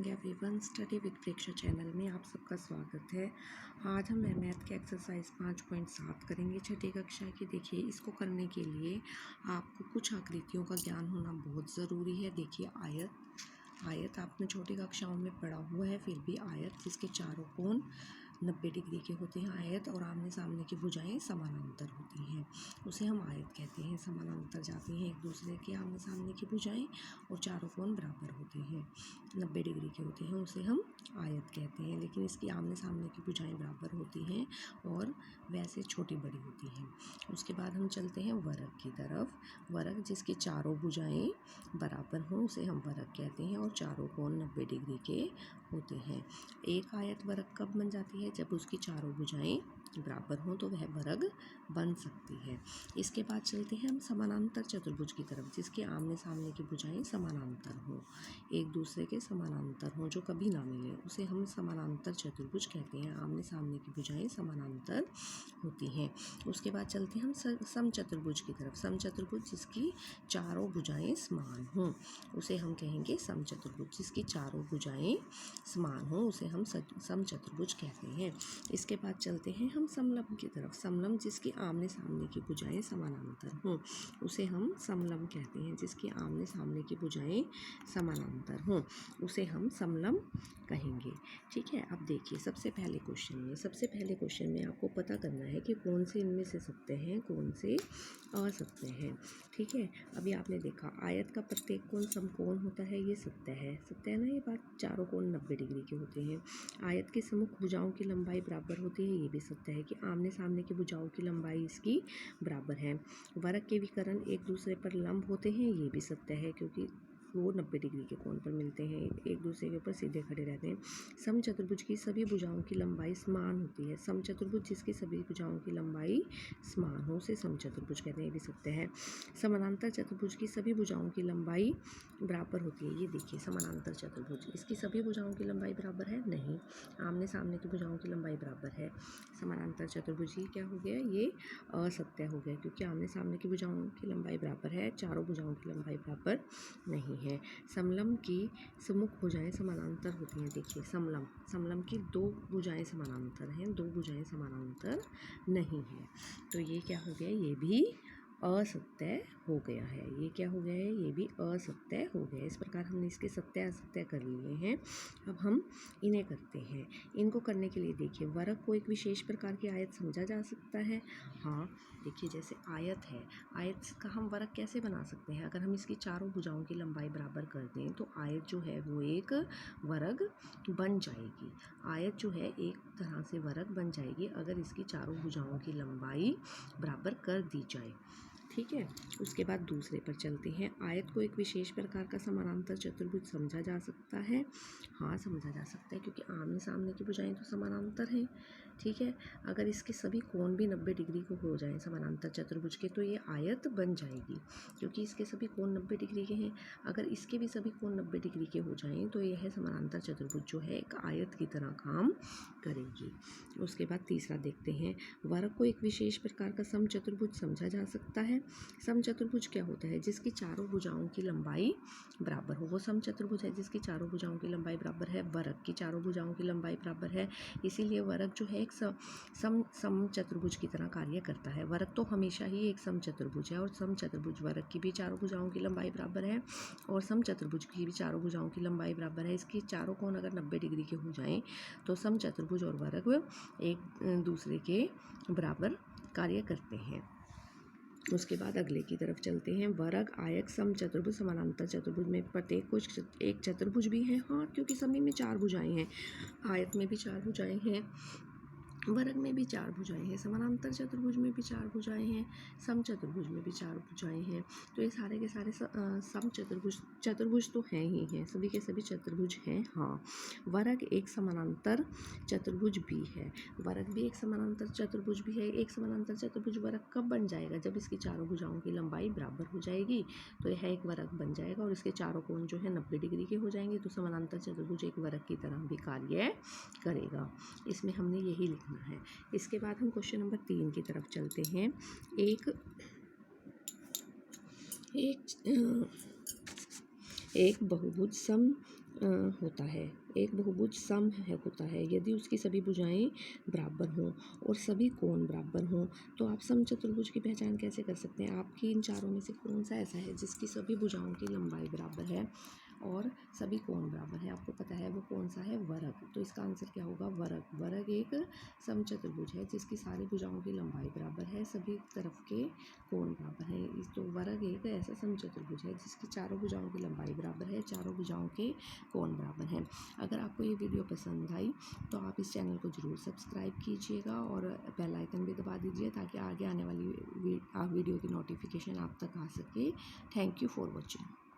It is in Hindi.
Morning everyone. Study with Preksha channel में आप सबका स्वागत है। आज हम मैथ के एक्सरसाइज 5.7 करेंगे छठी कक्षा की। देखिए, इसको करने के लिए आपको कुछ आकृतियों का ज्ञान होना बहुत ज़रूरी है। देखिए, आयत आपने छोटी कक्षाओं में पढ़ा हुआ है, फिर भी आयत जिसके चारों कोण 90 डिग्री के होते हैं, आयत और आमने सामने की भुजाएं समानांतर होती हैं, उसे हम आयत कहते हैं। समानांतर जाती हैं एक दूसरे के, आमने सामने की भुजाएं और चारों कोण बराबर होते हैं, 90 डिग्री के होते हैं, उसे हम आयत कहते हैं। लेकिन इसकी आमने सामने की भुजाएं बराबर होती हैं और वैसे छोटी बड़ी होती हैं। उसके बाद हम चलते हैं वर्ग की तरफ। वर्ग जिसकी चारों भुजाएं बराबर हों उसे हम वर्ग कहते हैं और चारों कोण 90 डिग्री के होते हैं। एक आयत वर्ग कब बन जाती है? जब उसकी चारों भुजाएं बराबर हों तो वह वर्ग बन सकती है। इसके बाद चलते हैं हम समानांतर चतुर्भुज की तरफ, जिसके आमने सामने की भुजाएं समानांतर हों, एक दूसरे के समानांतर हों, जो कभी ना मिले, उसे हम समानांतर चतुर्भुज कहते हैं। आमने सामने की भुजाएं समानांतर होती हैं। उसके बाद चलते हैं हम समचतुर्भुज की तरफ। समचतुर्भुज जिसकी चारों भुजाएं समान हों उसे हम कहेंगे समचतुर्भुज। जिसकी चारों भुजाएं समान हों उसे हम समचतुर्भुज कहते हैं। इसके बाद चलते हैं हम समलंब की तरफ। समलंब जिसकी आमने सामने की भुजाएं समानांतर हों उसे हम समलंब कहते हैं। जिसकी आमने सामने की भुजाएं समानांतर हों उसे हम समलंब कहेंगे। ठीक है, अब देखिए, सबसे पहले क्वेश्चन में आपको पता करना है कि कौन से इनमें से सत्य हैं, कौन से असत्य हैं। ठीक है, अभी आपने देखा आयत का प्रत्येक कोण समकोण होता है, ये सत्य है ना ये बात। चारों कोण 90 डिग्री के होते हैं। आयत की सम्मुख भुजाओं की लंबाई बराबर होती है, ये भी सत्य है कि आमने सामने की भुजाओं की लंबाई इसकी बराबर है। वर्ग के विकर्ण एक दूसरे पर लंब होते हैं, ये भी सत्य है क्योंकि वो 90 डिग्री के कोण पर मिलते हैं, एक दूसरे के ऊपर सीधे खड़े रहते हैं। समचतुर्भुज की सभी भुजाओं की लंबाई समान होती है। समचतुर्भुज जिसकी सभी भुजाओं की लंबाई समान हो उसे समचतुर्भुज कहते हैं, ये भी सत्य है। समानांतर चतुर्भुज की सभी भुजाओं की लंबाई बराबर होती है। ये देखिए, समानांतर चतुर्भुज, इसकी सभी भुजाओं की लंबाई बराबर है नहीं, आमने सामने की भुजाओं की लंबाई बराबर है। समानांतर चतुर्भुज ही क्या हो गया, ये असत्य हो गया क्योंकि आमने सामने की भुजाओं की लंबाई बराबर है, चारों भुजाओं की लंबाई बराबर नहीं है। समलंब की सम्मुख भुजाएं समानांतर होती हैं। देखिए, समलंब की दो भुजाएं समानांतर हैं, दो भुजाएं समानांतर नहीं है, तो ये क्या हो गया, ये भी असत्य हो गया है। ये क्या हो गया है, ये भी असत्य हो गया है। इस प्रकार हमने इसके सत्य असत्य कर लिए हैं। अब हम इन्हें करते हैं। इनको करने के लिए देखिए, वर्ग को एक विशेष प्रकार की आयत समझा जा सकता है। हाँ, देखिए, जैसे आयत है, आयत का हम वर्ग कैसे बना सकते हैं? अगर हम इसकी चारों भुजाओं की लंबाई बराबर कर दें तो आयत जो है वो एक वर्ग बन जाएगी। आयत जो है एक तरह से वर्ग बन जाएगी अगर इसकी चारों भुजाओं की लंबाई बराबर कर दी जाए। ठीक है, उसके बाद दूसरे पर चलते हैं। आयत को एक विशेष प्रकार का समानांतर चतुर्भुज समझा जा सकता है। हाँ, समझा जा सकता है क्योंकि आमने सामने की भुजाएं तो समानांतर हैं। ठीक है, अगर इसके सभी कोण भी 90 डिग्री को हो जाएं समानांतर चतुर्भुज के तो ये आयत बन जाएगी क्योंकि इसके सभी कोण 90 डिग्री के हैं। अगर इसके भी सभी कोण 90 डिग्री के हो जाएं तो यह समानांतर चतुर्भुज जो है एक आयत की तरह काम करेगी। उसके बाद तीसरा देखते हैं। वर्ग को एक विशेष प्रकार का समचतुर्भुज समझा जा सकता है। समचतुर्भुज क्या होता है? जिसकी चारों भुजाओं की लंबाई बराबर हो, वो समचतुर्भुज है जिसकी चारों भुजाओं की लंबाई बराबर है। वर्ग की चारों भुजाओं की लंबाई बराबर है, इसीलिए वर्ग जो है एक समचतुर्भुज की तरह कार्य करता है। वर्ग तो हमेशा ही एक समचतुर्भुज है और समचतुर्भुज वर्ग की भी चारों भुजाओं की लंबाई बराबर है और समचतुर्भुज की भी चारों भुजाओं की लंबाई बराबर है। इसकी चारों कोण अगर 90 डिग्री के हो जाएं तो समचतुर्भुज और वर्ग एक दूसरे के बराबर कार्य करते हैं। उसके बाद अगले की तरफ चलते हैं। वर्ग, आयत, समचतुर्भुज, समानांतर चतुर्भुज में प्रत्येक कुछ एक चतुर्भुज भी है। हाँ, क्योंकि सभी में चार भुजाएं हैं। आयत में भी चार भुजाएं हैं, वर्ग में भी चार भुजाएं हैं, समानांतर चतुर्भुज में भी चार भुजाएं हैं, समचतुर्भुज में भी चार भुजाएं हैं। तो ये सारे के सारे चतुर्भुज तो हैं ही हैं, सभी के सभी चतुर्भुज हैं। हाँ, वर्ग एक समानांतर चतुर्भुज भी है। वर्ग भी एक समानांतर चतुर्भुज भी है। एक समानांतर चतुर्भुज वर्ग कब बन जाएगा? जब इसकी चारों भुजाओं की लंबाई बराबर हो जाएगी तो यह एक वर्ग बन जाएगा और इसके चारों कोण जो है 90 डिग्री के हो जाएंगे, तो समानांतर चतुर्भुज एक वर्ग की तरह भी कार्य करेगा। इसमें हमने यही लिखना है। इसके बाद हम क्वेश्चन नंबर 3 की तरफ चलते हैं। एक बहुभुज होता है। एक बहुभुज सम है होता है यदि उसकी सभी भुजाएं बराबर हों और सभी कोण बराबर हों। तो आप समचतुर्भुज की पहचान कैसे कर सकते हैं? आपकी इन चारों में से कौन सा ऐसा है जिसकी सभी भुजाओं की लंबाई बराबर है और सभी कोण बराबर है? आपको पता है वो कौन सा है? वर्ग। तो इसका आंसर क्या होगा? वर्ग। वर्ग एक समचतुर्भुज है जिसकी सारी भुजाओं की लंबाई बराबर है, सभी तरफ के कोण बराबर है। तो वर्ग एक ऐसा समचतुर्भुज है जिसकी चारों भुजाओं की लंबाई बराबर है, चारों भुजाओं के कोण बराबर हैं। अगर आपको ये वीडियो पसंद आई तो आप इस चैनल को ज़रूर सब्सक्राइब कीजिएगा और बेल आइकन भी दबा दीजिए ताकि आगे आने वाली वीडियो की नोटिफिकेशन आप तक आ सके। Thank you for watching.